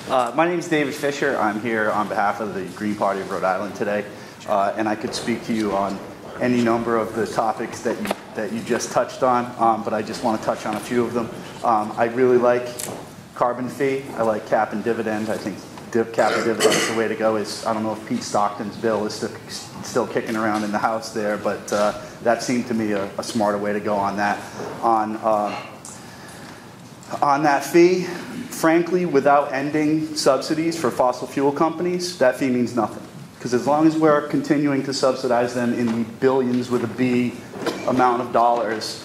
My name is David Fisher. I'm here on behalf of the Green Party of Rhode Island today, and I could speak to you on any number of the topics that you just touched on, but I just want to touch on a few of them. I really like carbon fee. I like cap and dividend. I think cap and dividend is the way to go. I don't know if Pete Stockton's bill is still kicking around in the House there, but that seemed to me a smarter way to go on that. On that fee, frankly, without ending subsidies for fossil fuel companies, that fee means nothing. Because as long as we're continuing to subsidize them in the billions with a B amount of dollars,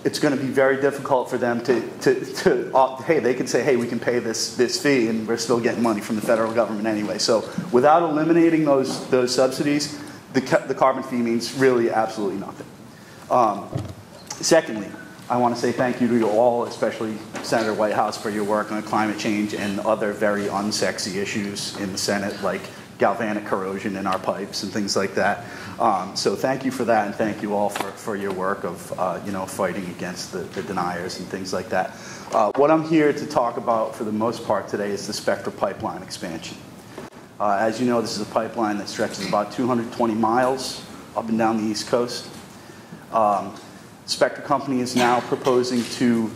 it's going to be very difficult for them hey, they can say, hey, we can pay this fee, and we're still getting money from the federal government anyway. So without eliminating those subsidies, the carbon fee means really absolutely nothing. Secondly, I want to say thank you to you all, especially Senator Whitehouse, for your work on climate change and other very unsexy issues in the Senate, like galvanic corrosion in our pipes and things like that. So thank you for that, and thank you all for your work of fighting against the deniers and things like that. What I'm here to talk about for the most part today is the Spectra pipeline expansion. As you know, this is a pipeline that stretches about 220 miles up and down the East Coast. Spectra Company is now proposing to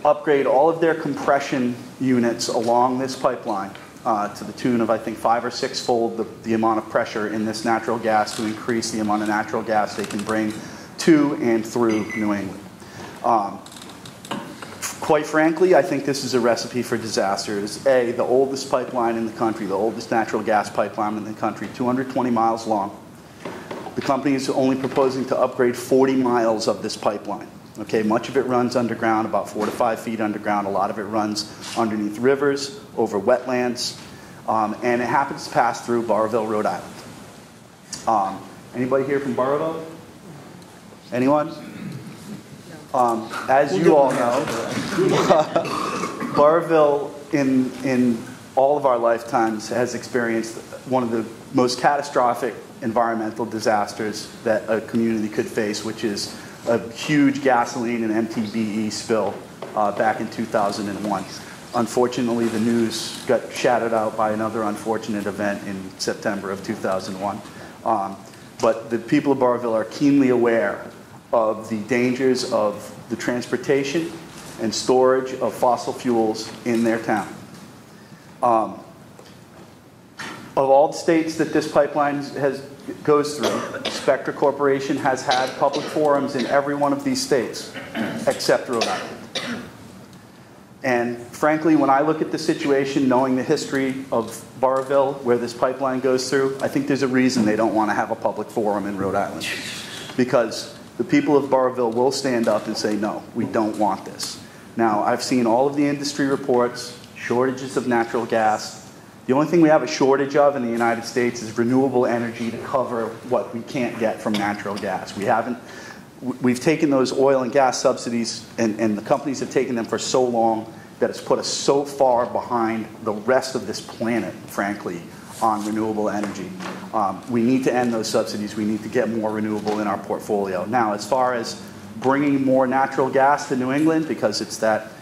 upgrade all of their compression units along this pipeline to the tune of, I think, 5- or 6-fold the amount of pressure in this natural gas to increase the amount of natural gas they can bring to and through New England. Quite frankly, I think this is a recipe for disaster. It is the oldest pipeline in the country, the oldest natural gas pipeline in the country, 220 miles long. The company is only proposing to upgrade 40 miles of this pipeline. Okay, much of it runs underground, about 4 to 5 feet underground. A lot of it runs underneath rivers, over wetlands, and it happens to pass through Burrillville, Rhode Island. Anybody here from Burrillville? Anyone? As you all know, Burrillville in all of our lifetimes has experienced one of the most catastrophic environmental disasters that a community could face, which is a huge gasoline and MTBE spill back in 2001. Unfortunately, the news got shadowed out by another unfortunate event in September of 2001. But the people of Burrillville are keenly aware of the dangers of the transportation and storage of fossil fuels in their town. Of all the states that this pipeline goes through, Spectra Corporation has had public forums in every one of these states, except Rhode Island. And frankly, when I look at the situation, knowing the history of Burrillville, where this pipeline goes through, I think there's a reason they don't want to have a public forum in Rhode Island. Because the people of Burrillville will stand up and say, no, we don't want this. Now, I've seen all of the industry reports, shortages of natural gas. The only thing we have a shortage of in the United States is renewable energy to cover what we can't get from natural gas. We've taken those oil and gas subsidies, and the companies have taken them for so long that it's put us so far behind the rest of this planet, frankly, on renewable energy. We need to end those subsidies. We need to get more renewable in our portfolio. Now, as far as bringing more natural gas to New England, because it's that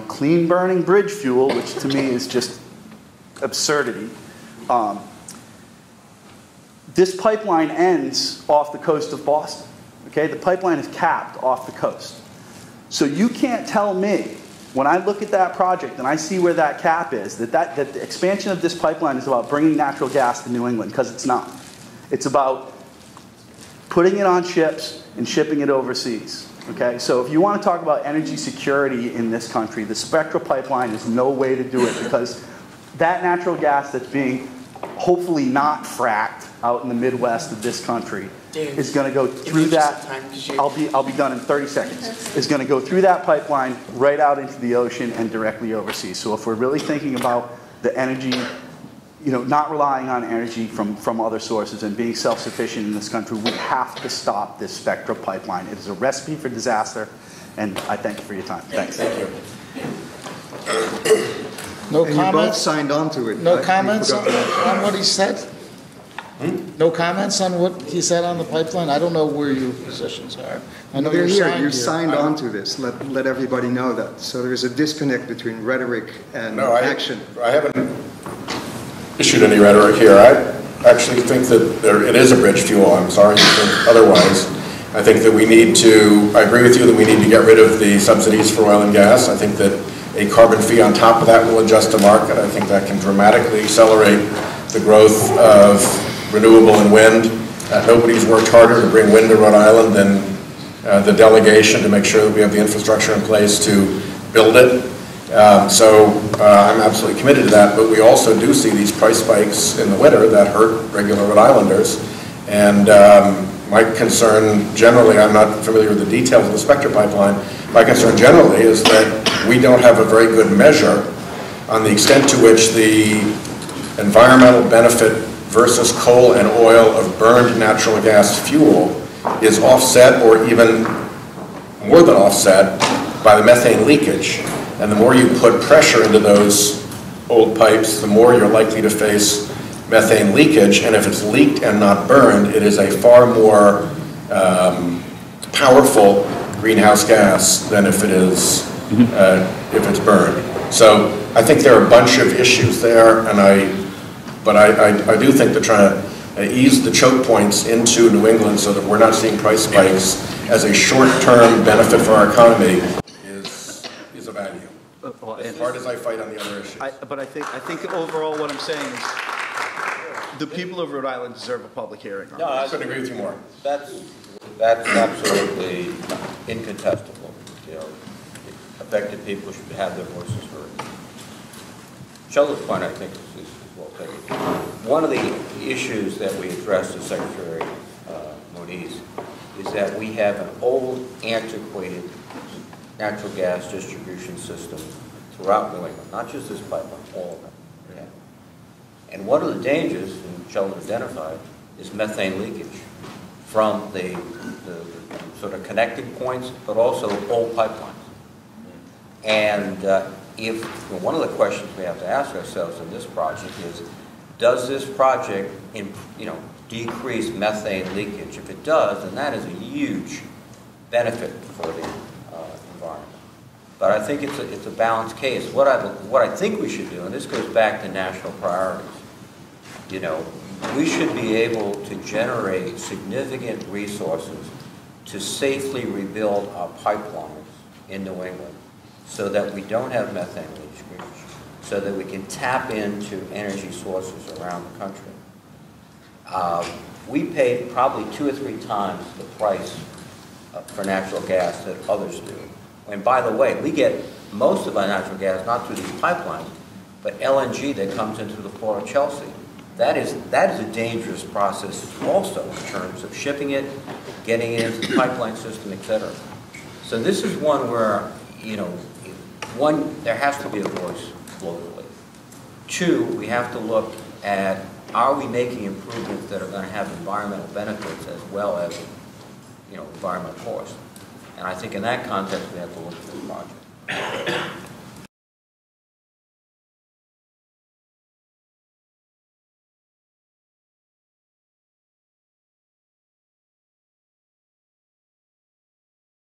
clean burning bridge fuel, which to me is just absurdity. This pipeline ends off the coast of Boston. Okay, the pipeline is capped off the coast. So you can't tell me, when I look at that project and I see where that cap is, that the expansion of this pipeline is about bringing natural gas to New England, because it's not. It's about putting it on ships and shipping it overseas. Okay, so if you want to talk about energy security in this country, the Spectra pipeline is no way to do it, because that natural gas that's being hopefully not fracked out in the Midwest of this country is going to go through that. I'll be done in 30 seconds. Is going to go through that pipeline right out into the ocean and directly overseas. So if we're really thinking about the energy, not relying on energy from other sources and being self-sufficient in this country, we have to stop this Spectra pipeline. It is a recipe for disaster, and I thank you for your time. Thanks. Thank you. No and comments? you both signed on to it. No comments on what he said? No comments on what he said on the pipeline? I don't know where your positions are. I know They're you're here. signed You here. signed on to this. Let everybody know that. So there is a disconnect between rhetoric and action. I haven't issued any rhetoric here. I actually think that it is a bridge fuel. I'm sorry to think otherwise. I think that I agree with you that we need to get rid of the subsidies for oil and gas. I think that a carbon fee on top of that will adjust the market. I think that can dramatically accelerate the growth of renewable and wind. Nobody's worked harder to bring wind to Rhode Island than the delegation to make sure that we have the infrastructure in place to build it. I'm absolutely committed to that, but we also do see these price spikes in the winter that hurt regular Rhode Islanders. And my concern generally, I'm not familiar with the details of the Spectra pipeline, my concern generally is that we don't have a very good measure on the extent to which the environmental benefit versus coal and oil of burned natural gas fuel is offset, or even more than offset, by the methane leakage. And the more you put pressure into those old pipes, the more you're likely to face methane leakage. And if it's leaked and not burned, it is a far more powerful greenhouse gas than if it is if it's burned. So I think there are a bunch of issues there, and but I do think that trying to ease the choke points into New England so that we're not seeing price spikes as a short-term benefit for our economy is a value. As hard as I fight on the other issues. But I think overall what I'm saying is the people of Rhode Island deserve a public hearing. No, I couldn't agree with you more. That's absolutely incontestable. You know, affected people should have their voices heard. Sheldon's point, I think, is well taken. One of the issues that we addressed to Secretary Moniz is that we have an old, antiquated natural gas distribution system throughout New England, not just this pipeline, all of them. Yeah. And one of the dangers, and Sheldon identified, is methane leakage from the sort of connecting points, but also old pipelines. And one of the questions we have to ask ourselves in this project is, does this project decrease methane leakage? If it does, then that is a huge benefit for the environment. But I think it's a balanced case. What I think we should do, and this goes back to national priorities, we should be able to generate significant resources to safely rebuild our pipelines in New England so that we don't have methane leakage, so that we can tap into energy sources around the country. We pay probably 2 or 3 times the price for natural gas that others do. And by the way, we get most of our natural gas not through these pipelines, but LNG that comes into the port of Chelsea. That is a dangerous process also in terms of shipping it, getting it into the pipeline system, et cetera. So this is one where, there has to be a voice locally. 2, we have to look at, are we making improvements that are going to have environmental benefits as well as, environmental costs? And I think in that context, we have to look at the project.